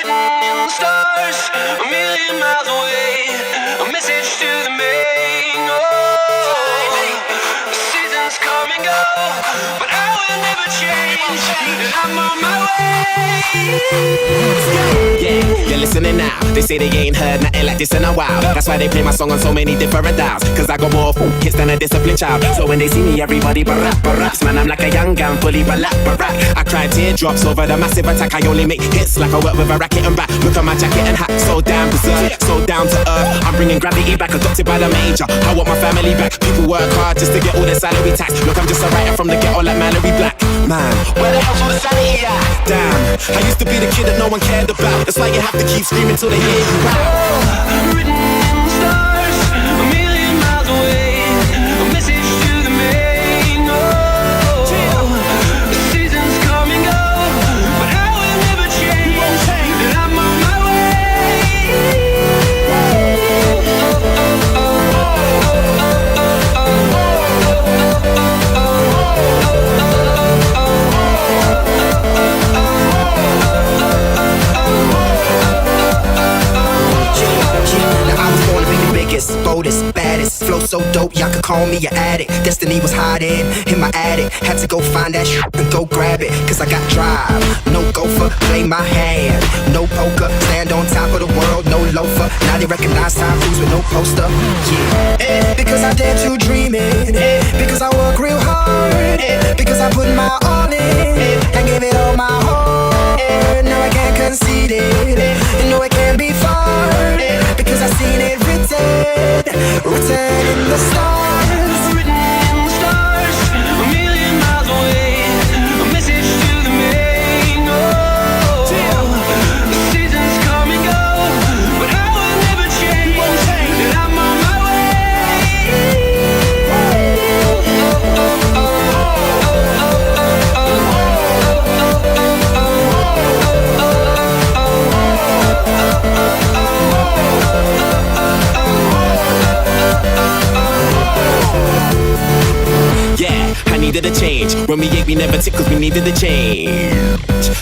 Stars a million miles away, a message to the main. The seasons come and go, but I will never change. And I'm on my way. Yeah, you're listening now. They say they ain't heard nothing like this in a while. That's why they play my song on so many different dials. Cause I got more hits than a disciplined child. So when they see me, everybody barack. Man, I'm like a young gun, fully barack. I cry teardrops over the massive attack. I only make hits like I work with a racket and back. Look at my jacket and hat, so damn berserk, so down to earth. I'm bringing gravity back, adopted by the major. I want my family back. People work hard just to get all their salary tax. Look, I'm just a writer from the ghetto like Mallory Black. Man, where the hell's all the sanity at? Damn, I used to be the kid that no one cared about. That's why you have to keep screaming till they hear you out. Written in the stars, a million miles away, a message to the main. The seasons come and go, but I will never change. And I'm on my way. Boldest, baddest, flow so dope, y'all could call me an addict. Destiny was hiding in my attic. Had to go find that shit and go grab it. Cause I got drive, no gopher, play my hand. No poker, stand on top of the world, no loafer. Now they recognize Tom Cruise with no poster. Yeah, because I dare to dream it. Because I work real hard. Because I put my all in. I give it all my heart. No, I can't concede it. No, it can't be far. Because I seen it written in the stars. Written in the stars, a million miles away, a message to the main. The seasons come and go, but I will never change. And I'm on my way. Yeah, I needed a change. When we ate, we never tick cause we needed a change.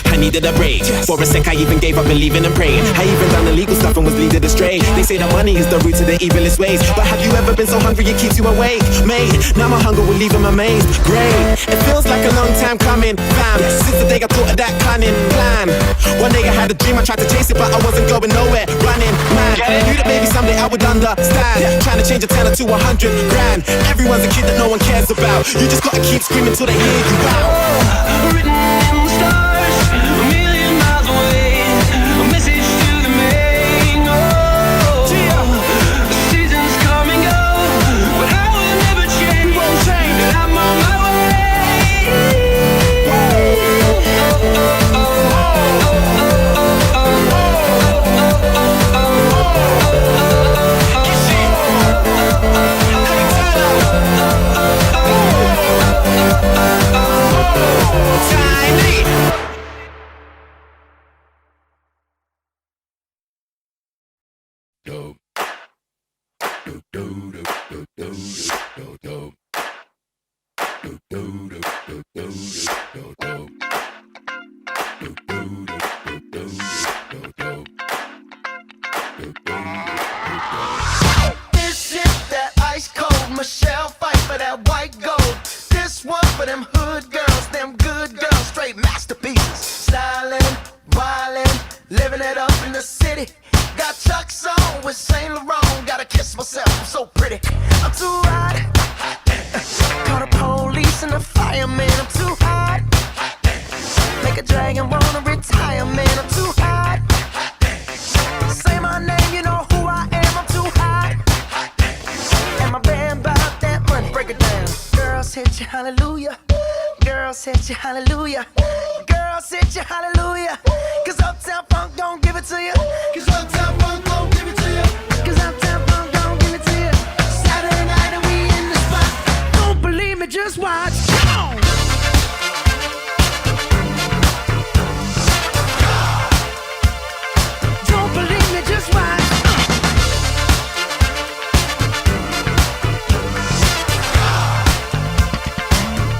I needed a break. For a sec, I even gave up believing and praying. I even done illegal stuff and was leaded astray. They say that money is the root to the evilest ways. But have you ever been so hungry it keeps you awake? Mate, now my hunger will leave him amazed. Great, it feels like a long time coming, fam. Since the day I thought of that cunning plan. One day I had a dream, I tried to chase it, but I wasn't going nowhere. Running, man, knew that maybe someday I would understand. Trying to change a tenner to 100 grand. Everyone's a kid that no one cares about. You just gotta keep screaming till they hear you out. Written in the stars, a million miles away, a message to the main. The seasons come and go, but I will never change. And I'm on my way. This is that ice cold Michelle fight for that white gold. This one for them hood girls, them good girls, straight masterpieces. Stylin', wildin', living it up in the city. Got Chuck's on with Saint Laurent. Gotta kiss myself, I'm so pretty. I'm too hot. Call the police and the fireman. I'm too hot. Make a dragon wanna retire, man. I'm too hot. Say my name, you know who I am. I'm too hot. And my band bought that money. Break it down. Girls hit you, hallelujah. Girls hit you, hallelujah. Girls hit you, hallelujah. Cause Uptown Funk don't give it to you. Cause Uptown Funk don't give it to you. Cause Uptown Funk don't give it to you. Saturday night and we in the spot. Don't believe me, just watch. Come on. Don't believe me, just watch.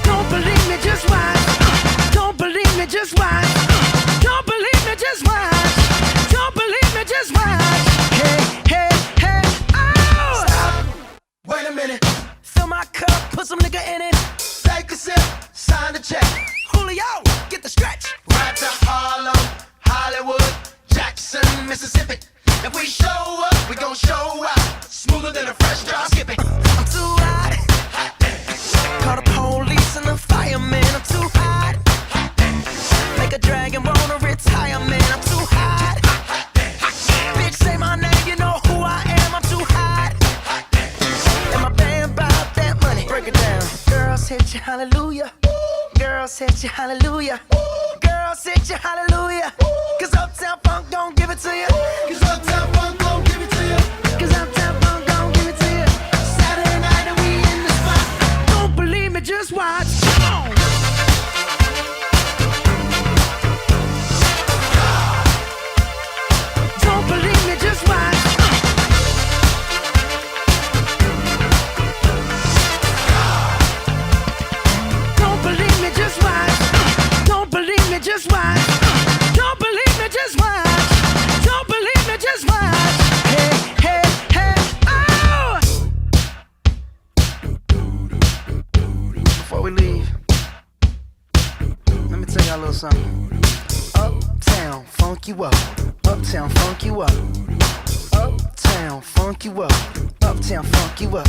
Don't believe me, just watch. Don't believe me, just watch. some nigga in it. Take a sip, sign the check. Julio, get the stretch. Right to Harlem, Hollywood, Jackson, Mississippi. If we show up, we gon' show out. Smoother than a fresh drop skipping. I'm too hot. Call the police and the fireman. I'm too hot. Make a dragon wanna retire, man. I'm too hot. Bitch, say my name, you know who I am. I'm too hot. And my band bout that money. Break it down. Girls hit you, hallelujah. Girls hit you, hallelujah. Girls hit you, hallelujah. Cause Uptown Funk don't give it to you. Cause Uptown Funk don't give it to you. Cause Uptown Funk don't give it to you. Saturday night and we in the spot. Don't believe me, just watch. Come on. Don't believe me, just watch. Don't believe me, just watch. Don't believe me, just watch. Don't believe me, just watch. Don't believe me, just watch. Hey, hey, hey, oh! Before we leave, let me tell y'all a little something. Uptown, funk you up. Uptown, funk you up. Uptown, funk you up. Uptown, funk you up.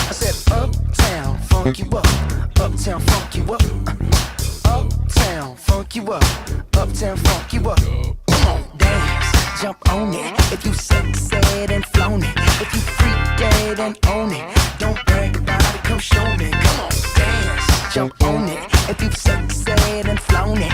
I said uptown, funk you up. Uptown, funk you up. Uptown, funk you up. Uptown, funk you up. Come on, dance, jump on it. If you sexed and flown it. If you freak dead and own it. Don't brag about it, come show me. Come on, dance, jump on it. If you sexed and flown it.